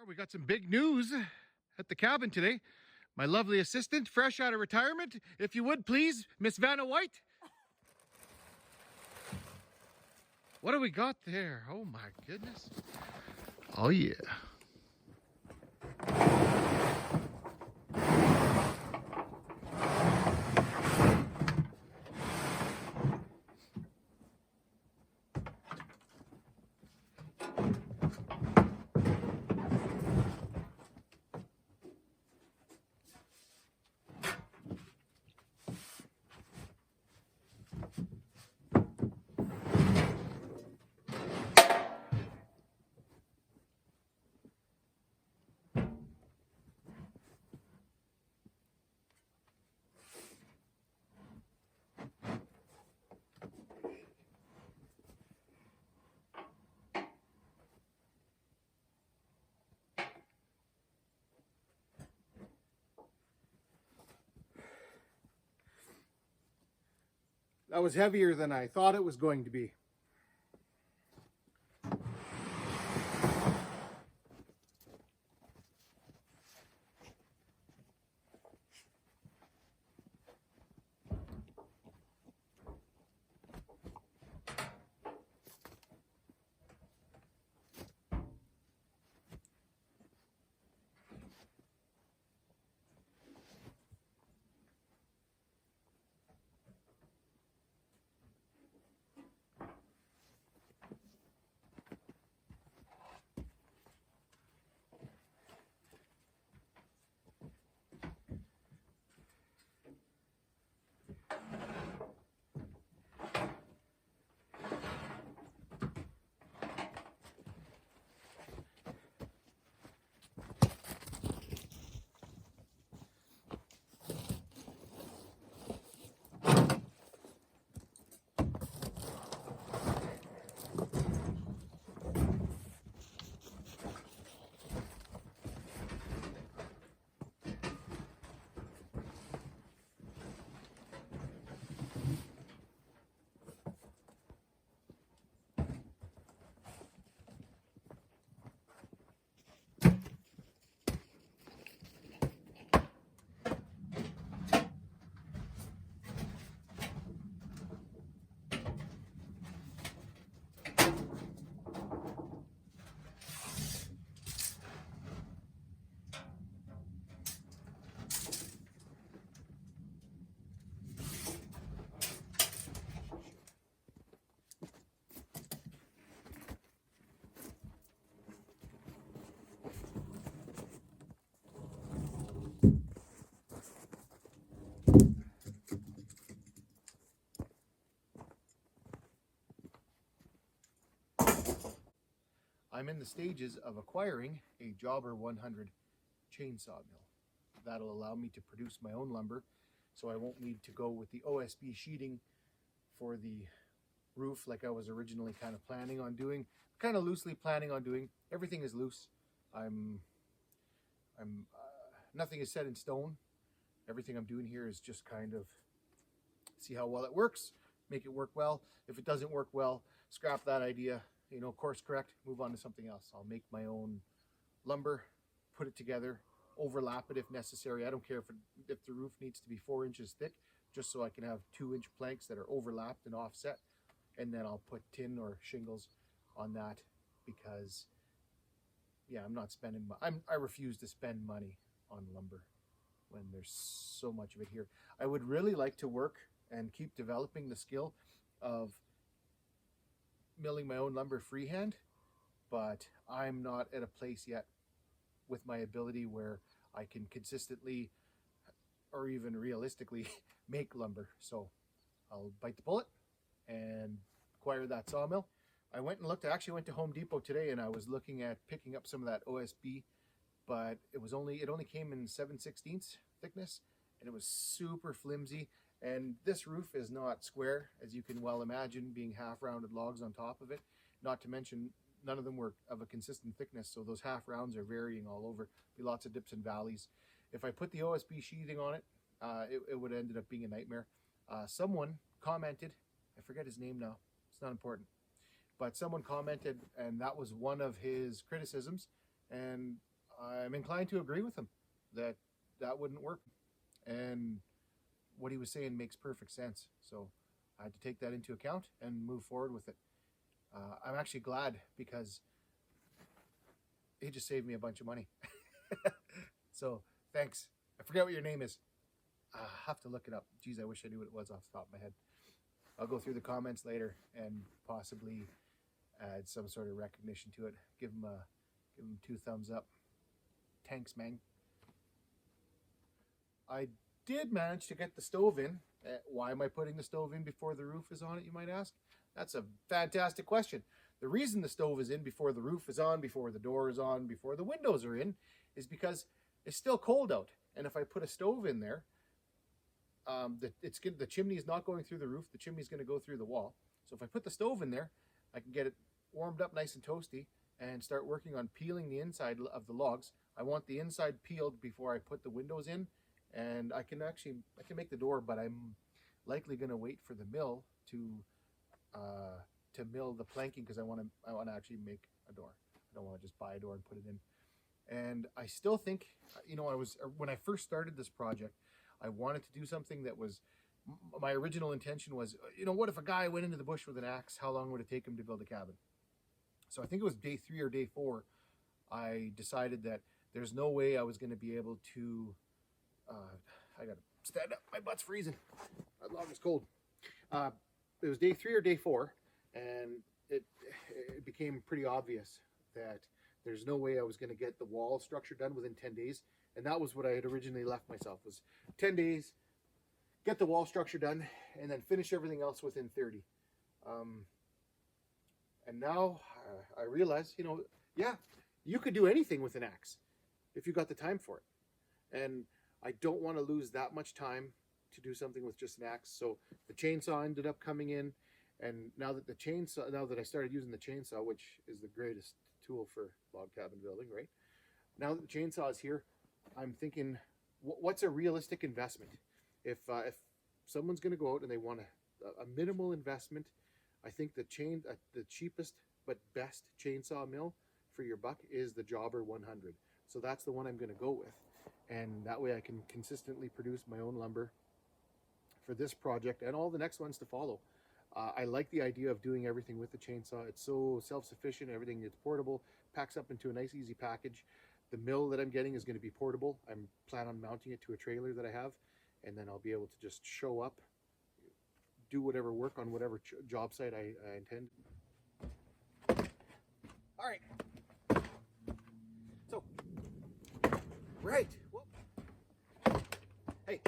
We got some big news at the cabin today. My lovely assistant, fresh out of retirement, if you would please, Miss Vanna White. What do we got there? Oh my goodness. Oh yeah. That was heavier than I thought it was going to be. I'm in the stages of acquiring a Jobber 100 chainsaw mill. That'll allow me to produce my own lumber, so I won't need to go with the OSB sheeting for the roof like I was originally kind of planning on doing. Kind of loosely planning on doing. Everything is loose. Nothing is set in stone. Everything I'm doing here is just kind of see how well it works, make it work well. If it doesn't work well, scrap that idea. Course correct, move on to something else. I'll make my own lumber, put it together, overlap it if necessary. I don't care if the roof needs to be 4 inches thick, just so I can have 2-inch planks that are overlapped and offset. And then I'll put tin or shingles on that because, yeah, I'm not spending, I refuse to spend money on lumber when there's so much of it here. I would really like to work and keep developing the skill of milling my own lumber freehand, but I'm not at a place yet with my ability where I can consistently or even realistically make lumber. So I'll bite the bullet and acquire that sawmill. I actually went to Home Depot today and I was looking at picking up some of that OSB, but it only came in 7/16 thickness and it was super flimsy. And this roof is not square, as you can well imagine, being half-rounded logs on top of it. Not to mention, none of them were of a consistent thickness, so those half-rounds are varying all over. Be lots of dips and valleys. If I put the OSB sheathing on it, it would have ended up being a nightmare. Someone commented, I forget his name now, it's not important, but someone commented, and that was one of his criticisms, and I'm inclined to agree with him that that wouldn't work. And what he was saying makes perfect sense. So I had to take that into account and move forward with it. I'm actually glad because he just saved me a bunch of money. So thanks. I forget what your name is. I'll have to look it up. Geez, I wish I knew what it was off the top of my head. I'll go through the comments later and possibly add some sort of recognition to it. Give him 2 thumbs up. Thanks, man. I did manage to get the stove in. Why am I putting the stove in before the roof is on it, you might ask? That's a fantastic question. The reason the stove is in before the roof is on, before the door is on, before the windows are in, is because it's still cold out. And if I put a stove in there, the chimney is not going through the roof. The chimney is going to go through the wall. So if I put the stove in there, I can get it warmed up nice and toasty and start working on peeling the inside of the logs. I want the inside peeled before I put the windows in. And I can make the door, but I'm likely going to wait for the mill to mill the planking, because I want to actually make a door. I don't want to just buy a door and put it in. And I still think, you know, when I first started this project, I wanted to do something that was, my original intention was, you know, what if a guy went into the bush with an axe? How long would it take him to build a cabin? So I think it was day 3 or day 4, I decided that there's no way I was going to be able to, I gotta stand up, my butt's freezing. My log is cold. It was day 3 or day 4, and it became pretty obvious that there's no way I was going to get the wall structure done within 10 days. And that was what I had originally left myself, was 10 days, get the wall structure done, and then finish everything else within 30. And now I realize, you know, yeah, you could do anything with an axe if you got the time for it. And I don't want to lose that much time to do something with just an axe. So the chainsaw ended up coming in, and now that I started using the chainsaw, which is the greatest tool for log cabin building, right? Now that the chainsaw is here, I'm thinking, what's a realistic investment? If someone's going to go out and they want a minimal investment, I think the cheapest but best chainsaw mill for your buck is the Jobber 100. So that's the one I'm going to go with. And that way I can consistently produce my own lumber for this project and all the next ones to follow. I like the idea of doing everything with the chainsaw. It's so self-sufficient. Everything is portable, packs up into a nice, easy package. The mill that I'm getting is going to be portable. I'm planning on mounting it to a trailer that I have, and then I'll be able to just show up, do whatever work on whatever job site I intend. All right. So, right. Whoop. Hey.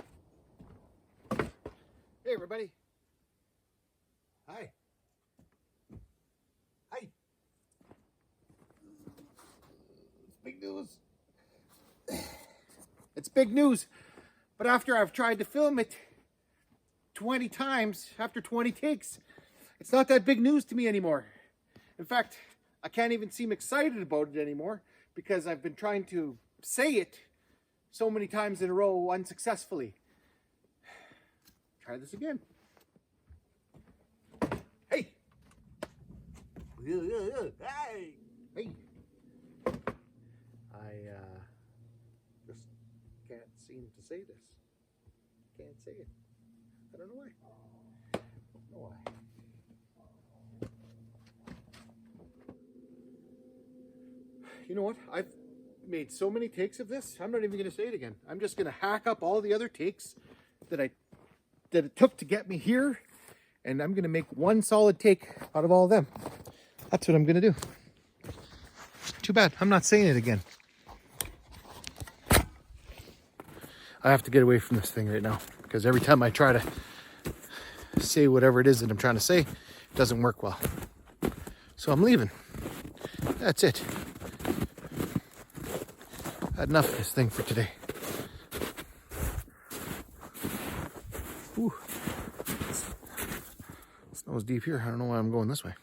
Hey, everybody. Hi. Hi. It's big news. It's big news. But after I've tried to film it 20 times, after 20 takes, it's not that big news to me anymore. In fact, I can't even seem excited about it anymore because I've been trying to say it so many times in a row unsuccessfully. Try this again. Hey! Hey! Hey! I just can't seem to say this. Can't say it. I don't know why. I don't know why. You know what? I've made so many takes of this, I'm not even going to say it again. I'm just going to hack up all the other takes that it took to get me here, and I'm going to make one solid take out of all of them. That's what I'm going to do. Too bad. I'm not saying it again. I have to get away from this thing right now, because every time I try to say whatever it is that I'm trying to say, it doesn't work well. So I'm leaving. That's it. Had enough of this thing for today. Ooh. Snow's deep here. I don't know why I'm going this way.